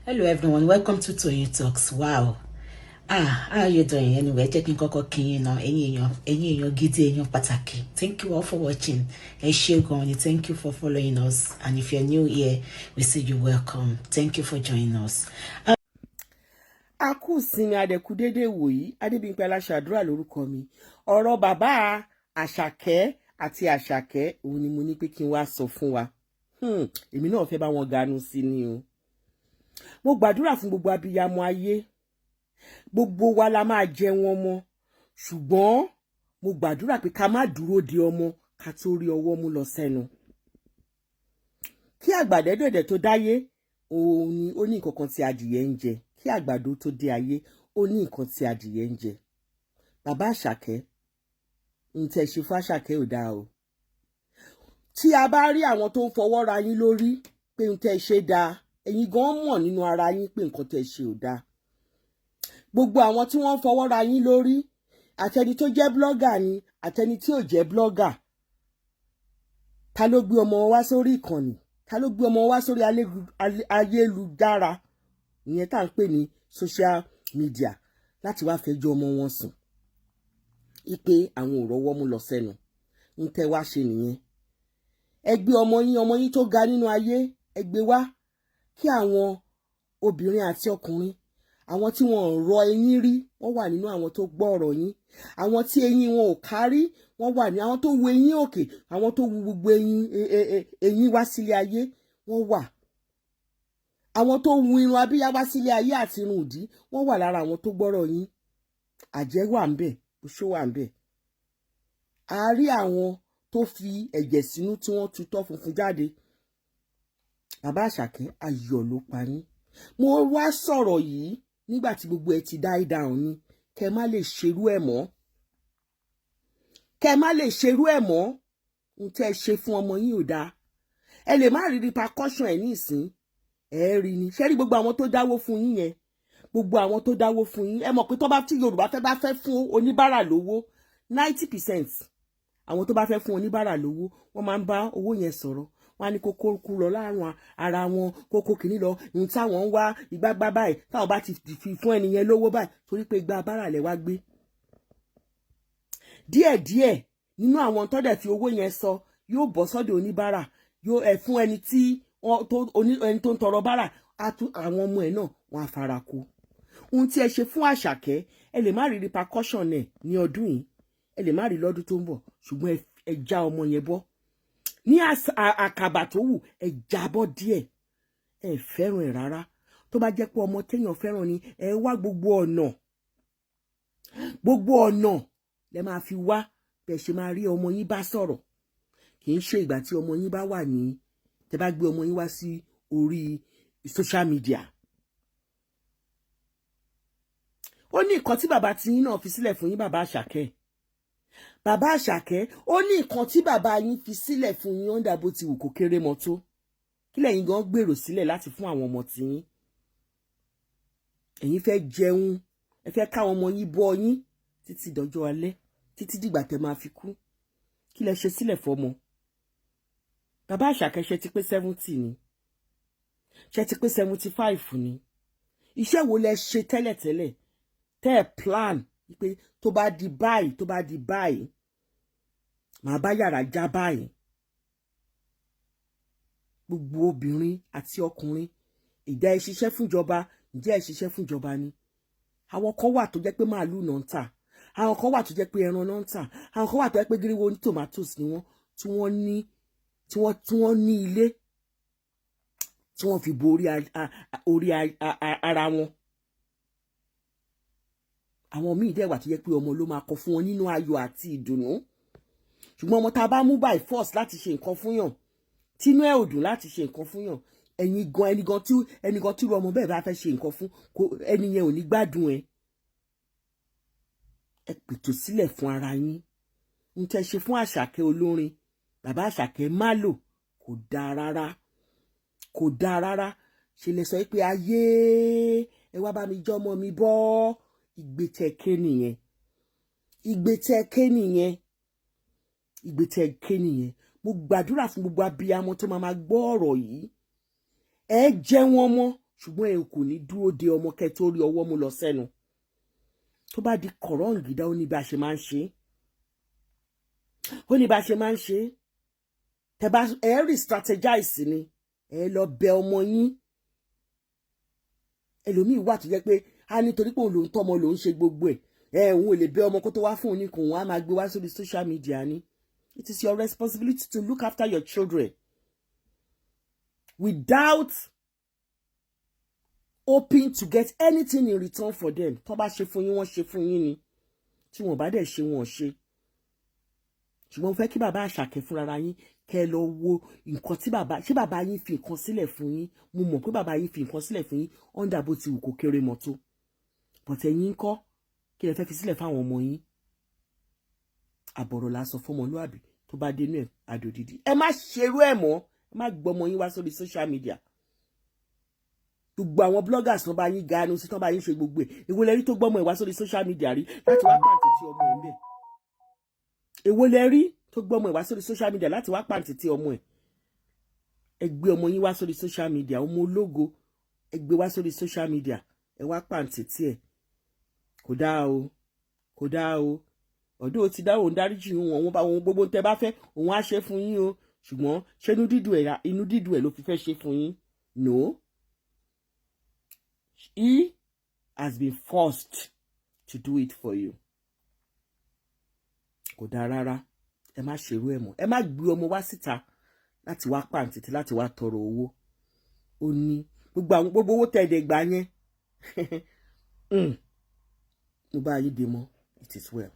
Hello everyone, welcome to Toyeen Talks. Wow. How are you doing? Anyway, taking kọ́kọ́ kí yín náà, ẹ̀yin èèyàn gidi, èèyàn pàtàkì. Thank you all for watching. Ẹ ṣé gan-an, thank you for following us. And if you're new here, we say you're welcome. Thank you for joining us. A kú sinmi adẹ̀kú déédéé wòyí, Adébímpé Aláṣàdúrà lórúkọ mi. Ọ̀rọ̀ bàbá Àṣàkẹ́ àti Àṣàkẹ́ òun ni mo ní pé kí n wá sọ fún wa. Èmi náà fẹ́ bá wọn Ganusi ni o. Mo gbàdúrà fún gbogbo abiyamọ ayé. Gbogbo wa la máa jẹ wọn mọ́. Ṣùgbọ́n mo gbàdúrà pé ká má dúró de ọmọ ká tó rí ọwọ́ mú lọ sẹ́nu. Kí àgbàdẹ́dẹ̀dẹ̀ tó dáyé, òun ni ó ní nǹkan kan tí adìyẹ ń jẹ. Kí àgbàdo tó dé ayé, ó ní nǹkan tí adìyẹ ń jẹ. Bàbá Àṣàkẹ́, ń tẹ́ ṣe fún Àṣàkẹ́ ò dáa o. Tí a bá rí àwọn tó ń fọwọ́ ra yín lórí pé ń tẹ́ ṣe dáa, ẹ̀yin gan mọ̀ nínú ara yín pé nǹkan tẹ́ ṣe ò dáa. Gbogbo àwọn tí wọ́n ń fọwọ́ ra yín lórí, àtẹni tó jẹ́ blogger ni, àtẹni tí ò jẹ́ blogger. Ta ló gbé ọmọ wá sórí ìkànnì? Ta ló gbé ọmọ wá sórí ayélujára? Ìyẹn tá ń pè ní social media láti wá fẹjọ́ ọmọ wọn sùn. Ipe àwọn ò rọ́wọ́ mú lọ sẹ́nu. Ń tẹ́ wá ṣe nìyẹn. Ẹ gbé ọmọ yín tó ga nínú ayé, ẹ gbé wá kí àwọn obìnrin àti ọkùnrin, àwọn tí wọn ò rọ eyín rí, wọ́n wà nínú àwọn tó gbọ́ ọ̀rọ̀ yín. Àwọn tí eyín wọn ò kárí, wọ́n wà ní àwọn tó wu eyín òkè, àwọn tó wu gbogbo eyín wá sílé ayé, wọ́n wà. Àwọn tó wu irun abíyá wá sílé ayé àti irun ìdí, wọ́n wà lára àwọn tó gbọ́rọ̀ yín. Àjẹ́ wà ńbẹ̀, oṣó wà ńbẹ̀. A rí àwọn tó fi ẹ̀jẹ̀ sínú tí wọ́n tutọ́ funfun jáde. Bàbá Àṣàkẹ́, ayọ̀ ló pa yín. Mo wá sọ̀rọ̀ yìí nígbà tí gbogbo ẹ ti die down ni. Kẹ́ má lè ṣerú ẹ̀ mọ́. Kẹ́ má lè ṣerú ẹ̀ mọ́. Ń tẹ́ ṣe fún ọmọ yín ò dáa. Ẹ lè má rí repercussion ẹ̀ ní ìsín. Ẹ rí ni. Ṣé rí gbogbo àwọn tó dáwó fún yín yẹn? Gbogbo àwọn tó dáwó fún yín. Ẹ mọ̀ pé tó bá tí Yorùbá fẹ́ fún oníbàárà lówó, 90% àwọn tó bá fẹ́ fún oníbàárà lówó, wọ́n máa ń bá owó yẹn sọ̀rọ̀. Wọ́n á ní kókó kú lọ láàrùn ara wọn, kókó kìíní lọ, ohun táwọn ń wá ìgbàgbà báyìí, táwọn bá ti fi fún ẹni yẹn lówó báyìí, torí pé igba bára lẹ̀ wá gbé. Díẹ̀díẹ̀ nínú àwọn tó dẹ̀ fi owó yẹn sọ yóò bọ́ sọ́dọ̀ oníbàárà, yóò fún ẹni tó ń tọrọ bára, àwọn ọmọ ẹ̀ náà wọ́n á fara kó. Ohun tí ẹ ṣe fún Àṣàkẹ́, ẹ lè má rí repercussion ẹ̀ ní ọdún yìí, ẹ lè má rí lọ́dún tó ń bọ̀, ṣùgbọ́n ẹ já ọmọ yẹn bọ́. Ní àkàbà tó wù, ẹ jábọ́ díẹ̀. Ẹ fẹ́ràn ẹ̀ rárá. Tó bá jẹ́ pé ọmọ téèyàn fẹ́ràn ni, ẹ wá gbogbo ọ̀nà lẹ máa fi wá bẹ́ẹ̀ ṣe máa rí ọmọ yín bá sọ̀rọ̀. Kì í ṣe ìgbà tí ọmọ yín bá wà ní, tẹ bá gbé ọmọ yín wá sí orí social media. Ó ní nǹkan tí bàbá tí yín náà fi sílẹ̀ fún yín, bàbá Àṣàkẹ́. Bàbá Àṣàkẹ́, ó ní nǹkan tí bàbá yín fi sílẹ̀ fún yín ọ̀dà bó ti wù kó kéré mọ́ tó. Kí lẹ̀yin gan gbèrò sílẹ̀ láti fún àwọn ọmọ tí yín? Ẹ̀yin fẹ́ jẹun, ẹ fẹ́ káwọn ọmọ yín bọ́ yín títí dọjọ́ alẹ́, títí dìgbà tẹ́ máa fi kú. Kí lẹ ṣe sílẹ̀ fọ́mọ? Bàbá Àṣàkẹ́, ṣe ti pé 70 ni. Ṣe ti pé 75 ni. Iṣẹ́ wo lẹ ṣe tẹ́lẹ̀tẹ́lẹ̀? Tẹ́ ẹ plan pé tó bá di báyìí, màá bá yàrá já báyìí. Gbogbo obìnrin àti ọkùnrin, ìjà ẹ ṣiṣẹ́ fúnjọba, ǹjẹ́ ẹ ṣiṣẹ́ fúnjọba ni? Àwọn kan wà tó jẹ́ pé màálù náà ń tà, àwọn kan wà tó jẹ́ pé ẹran náà ń tà, àwọn kan wà tó jẹ́ pé gíríwó ní tomatoes ni wọ́n, tí wọ́n ní ilé tí wọ́n fi bo orí ara wọn. Àwọn míì dẹ̀ wà tó jẹ́ pé ọmọ ló máa kọ fún wọn nínú ayọ̀ àti ìdùnnú. Ṣùgbọ́n ọmọ tá a bá mú by force láti ṣe nǹkan fún yàn, tínú ẹ̀ ò dùn láti ṣe nǹkan fún yàn, ẹni gan tí ọmọ bẹ́ẹ̀ bá fẹ́ ṣe nǹkan fún, ẹni yẹn ò ní gbádùn ẹ. Ẹ pètò sílẹ̀ fún ara yín. Ń tẹ́ ṣe fún Àṣàkẹ́ olórin, bàbá Àṣàkẹ́ má lò, kò dáa rárá. Kò dáa rárá. Ṣe lè sọ pé ayé, ẹ wá bá mi jọmọ mi bọ́. Ìgbésẹ̀ké nìyẹn. Mo gbàdúrà fún gbogbo abiyamọ tó máa gbọ́ ọ̀rọ̀ yìí. Ẹ jẹ́ wọn mọ́ ṣùgbọ́n ẹ kò ní dúró de ọmọ kẹ́ tó rí ọwọ́ mú lọ sẹ́nu. Tó bá di kọ̀rọ̀ǹgídá ó ní bá ṣe máa ń ṣe. Ó ní bá ṣe máa ń ṣe. Tẹ́ bá ẹ rí strategize ni. Ẹ lọ bẹ ọmọ yín. Ẹlòmíì wà tó jẹ́ pé a nítorí pé òun ló ń tọ́mọ ló ń ṣe gbogbo ẹ̀. Òun ò lè bẹ ọmọ kó tó wá fún òun ní kò wọ́n á máa gbé wá sórí social media ni. It is your responsibility to look after your children without hoping to get anything in return for them. Tó bá ṣe fún yín wọ́n ṣe fún yín ni. Tí wọ́n bá dẹ̀ ṣe wọ́n ṣe. Ṣùgbọ́n fẹ́ kí bàbá Àṣàkẹ́ fúnra yín kẹ́ lọ wo nǹkan tí bàbá ṣé bàbá yín fi nǹkan sílẹ̀ fún yín. Mo mọ̀ pé bàbá yín fi nǹkan sílẹ̀ fún yín under bó ti wù kó kéré mọ́ tó. But ẹ̀yin ńkọ́ kí lẹ fẹ́ fi sílẹ̀ fáwọn ọmọ yín. Àbọ̀rọ̀ la sọ fọ́mọlúàbí tó bá dénú ẹ̀ àdòdìdí. Ẹ má ṣerú ẹ̀ mọ́. Ẹ má gbọ́mọ yín wá sórí social media. Gbogbo àwọn bloggers tó bá yín Ganusi tó bá yín ṣe gbogbo ẹ̀. Èwo lẹ rí tó gbọ́mọ ẹ̀ wá sórí social media rí láti wá pàǹtì tí ọmọ ẹ̀ ń bẹ̀. Èwo lẹ rí tó gbọ́mọ ẹ̀ wá sórí social media láti wá pàǹtì tí ọmọ ẹ̀. Ẹ gbé ọmọ yín wá sórí social media. Ọmọ ológo ẹ gbé wá sórí social media. Ẹ wá pàǹtì tí ẹ̀. Kò dáa o. Kò dáa o. Ọ̀dọ̀ ó ti dá òun dáríjì wọn bá wọn gbogbo tẹ́ bá fẹ́ òun á ṣe fún yín o. Ṣùgbọ́n ṣé inú dídùn ẹ̀ ló fi fẹ́ ṣe fún yín? No. He has been forced to do it for you. Kò dáa rárá. Ẹ má ṣerú ẹ̀ mọ́. Ẹ má gbé ọmọ wá síta láti wá pàǹtí tí láti wá tọrọ owó. Ó ní gbogbo owó tẹ̀dẹ̀ gbà yẹn. Mo bá yí dé mọ́. It is well.